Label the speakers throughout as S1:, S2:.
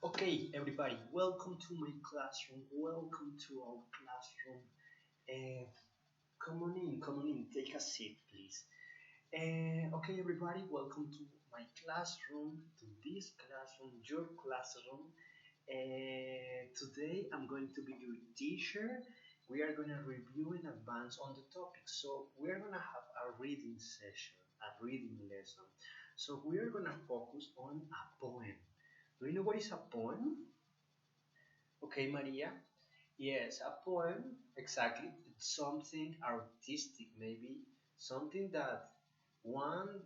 S1: Okay, everybody, welcome to my classroom. Welcome to our classroom. Uh, come on in, take a seat, please. Okay, everybody, welcome to my classroom, to this classroom, your classroom. Today, I'm going to be your teacher. We are going to review in advance on the topic. So, we are going to have a reading session, a reading lesson. So, we are going to focus on a poem. Do you know what is a poem? Okay, Maria. Yes, a poem, exactly. It's something artistic, maybe something that one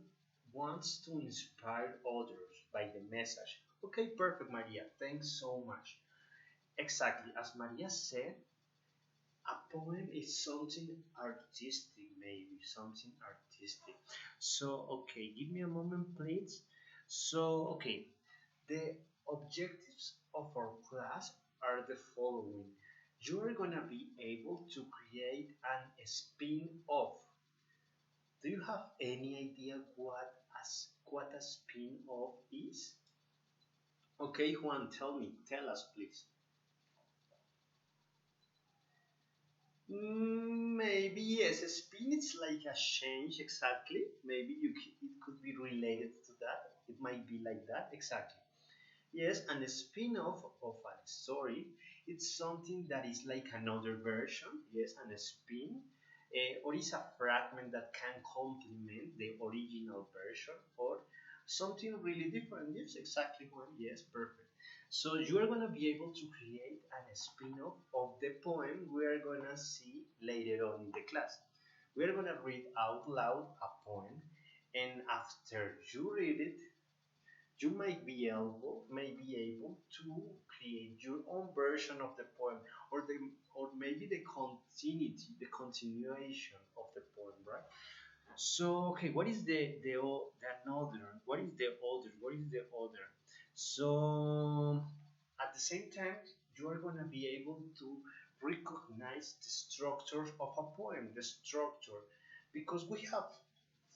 S1: wants to inspire others by the message. Okay, perfect, Maria. Thanks so much. Exactly, as Maria said, a poem is something artistic, maybe something artistic. So, okay, give me a moment, please. So, okay, the objectives of our class are the following. You are going to be able to create an spin-off. Do you have any idea what a spin-off is? Okay, Juan, tell us please. Maybe yes, a spin it's like a change exactly. Maybe it could be related to that. It might be like that exactly. Yes, and a spin-off of a story, it's something that is like another version, yes, and a spin, or is a fragment that can complement the original version, or something really different. Yes, exactly one. Yes, perfect. So you are going to be able to create a spin-off of the poem we are going to see later on in the class. We are going to read out loud a poem, and after you read it, you may be able to create your own version of the poem, or maybe the continuation of the poem, right? So okay, what is the another? What is the other? So at the same time, you are gonna be able to recognize the structure of a poem, the structure, because we have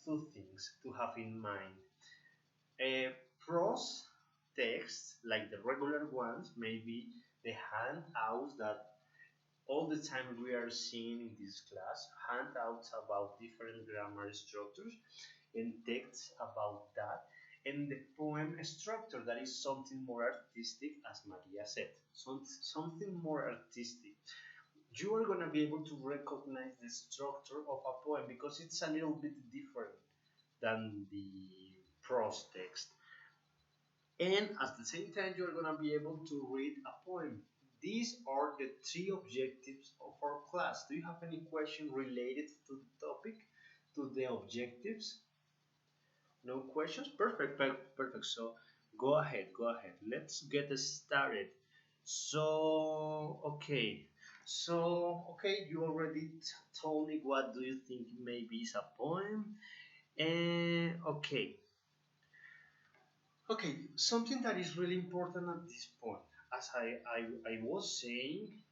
S1: two things to have in mind. Prose texts, like the regular ones, maybe the handouts that all the time we are seeing in this class, handouts about different grammar structures and texts about that, and the poem structure that is something more artistic, as Maria said, something more artistic. You are going to be able to recognize the structure of a poem because it's a little bit different than the prose text, and at the same time you're going to be able to read a poem. These are the three objectives of our class. Do you have any question related to the topic, to the objectives? No questions? Perfect, perfect. So go ahead. Let's get started. So, okay. So, okay, you already told me what do you think maybe is a poem. And okay, okay, something that is really important at this point, as I was saying,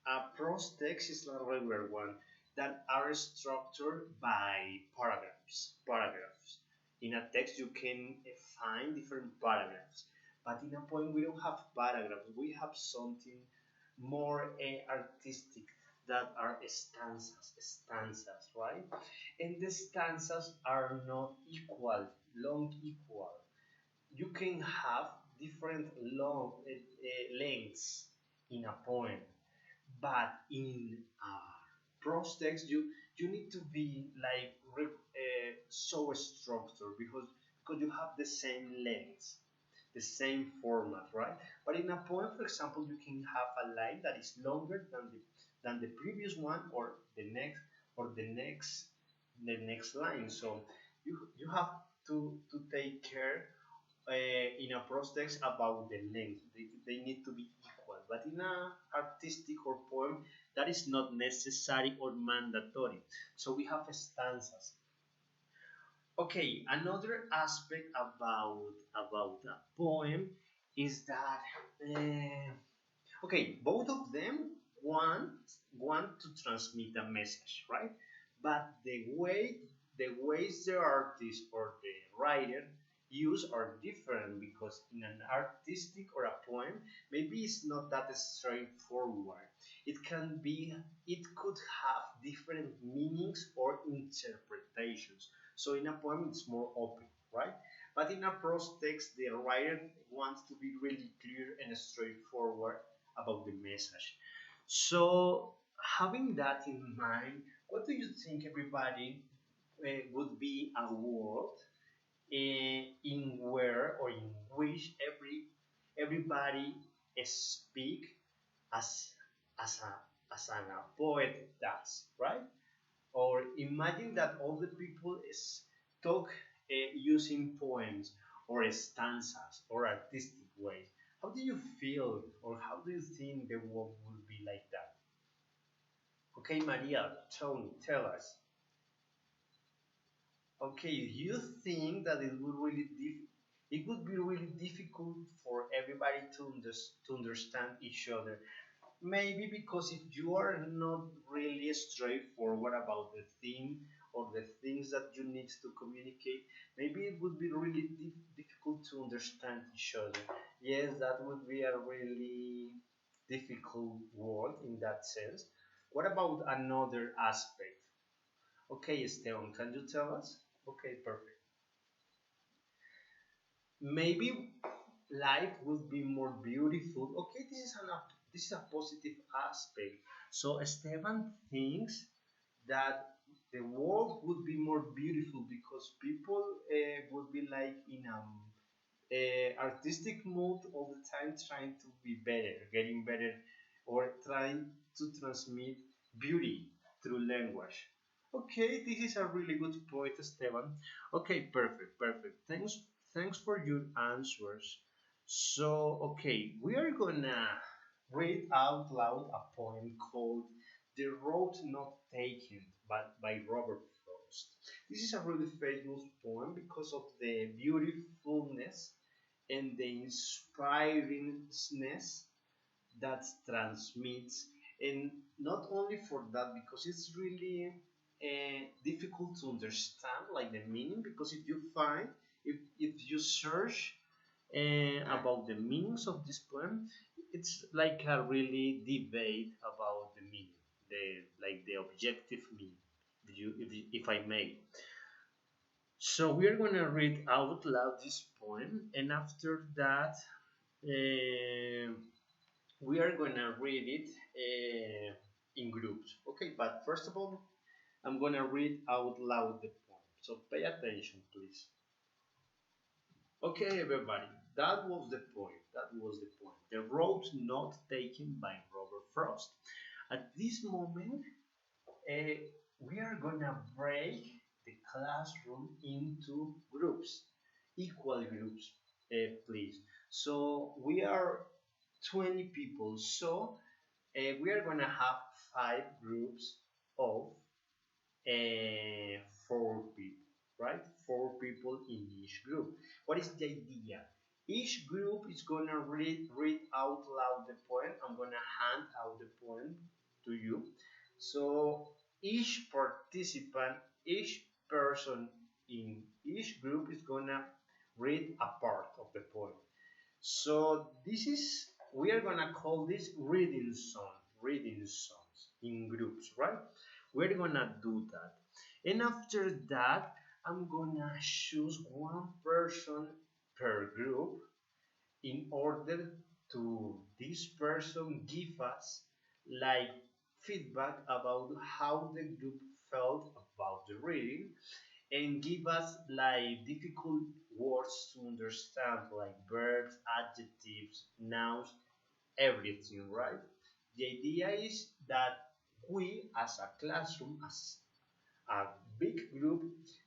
S1: a prose text is a regular one that are structured by paragraphs. Paragraphs. In a text, you can find different paragraphs, but in a poem, we don't have paragraphs. We have something more artistic that are stanzas, right? And the stanzas are not equal, long equal. You can have different long lengths in a poem, but in prose text you need to be like so structured because you have the same length, the same format, right? But in a poem, for example, you can have a line that is longer than the previous one, or the next line. So you have to take care in a prose text about the length. They need to be equal. But in a artistic or poem, that is not necessary or mandatory. So we have stanzas. Okay, another aspect about a poem is that okay, both of them want to transmit a message, right? But the ways the artist or the writer use are different because in an artistic or a poem, maybe it's not that straightforward. It can be, it could have different meanings or interpretations. So in a poem, it's more open, right? But in a prose text, the writer wants to be really clear and straightforward about the message. So, having that in mind, what do you think, everybody, would be a world in where or in which everybody speak as as a poet does, right? Or imagine that all the people is talk using poems or stanzas or artistic ways. How do you feel, or how do you think the world will be like that? Okay, Maria, tell us. Okay, you think that it would be really difficult for everybody to understand each other. Maybe because if you are not really straightforward about the theme or the things that you need to communicate, maybe it would be really difficult to understand each other. Yes, that would be a really difficult word in that sense. What about another aspect? Okay, Esteban, can you tell us? Okay, perfect. Maybe life would be more beautiful. Okay, this is a positive aspect. So Esteban thinks that the world would be more beautiful because people would be like in artistic mood all the time, trying to be better, getting better, or trying to transmit beauty through language. Okay, this is a really good point, Esteban. Okay, perfect, perfect. Thanks for your answers. So, okay, we are gonna read out loud a poem called "The Road Not Taken" by Robert Frost. This is a really famous poem because of the beautifulness and the inspiringness that transmits, and not only for that, because it's really difficult to understand like the meaning, because if you find, if you search about the meanings of this poem, it's like a really debate about the meaning, the like the objective meaning, if I may. So we are going to read out loud this poem, and after that, uh, we are going to read it in groups. Okay, but first of all, I'm going to read out loud the poem. So pay attention, please. Okay, everybody, that was the point. That was the point. The road not taken by Robert Frost. At this moment, uh, we are gonna break the classroom into groups, equal groups, please. So we are 20 people. So we are gonna have five groups of four people, right? Four people in each group. What is the idea? Each group is gonna read out loud the poem. I'm gonna hand out the poem to you. So each participant, each person in each group is gonna read a part of the poem. So this is, we are gonna call this reading songs in groups, right? We're gonna do that. And after that, I'm gonna choose one person per group in order to this person give us like feedback about how the group felt about the reading, and give us like difficult words to understand, like verbs, adjectives, nouns, everything, right? The idea is that we, as a classroom, as a big group,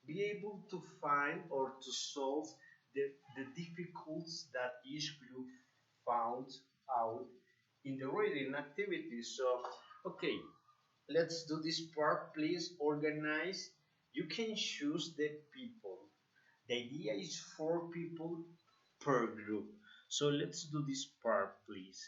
S1: be able to find or to solve the difficulties that each group found out in the reading activity. So, okay, let's do this part. Please organize. You can choose the people. The idea is four people per group. So let's do this part, please.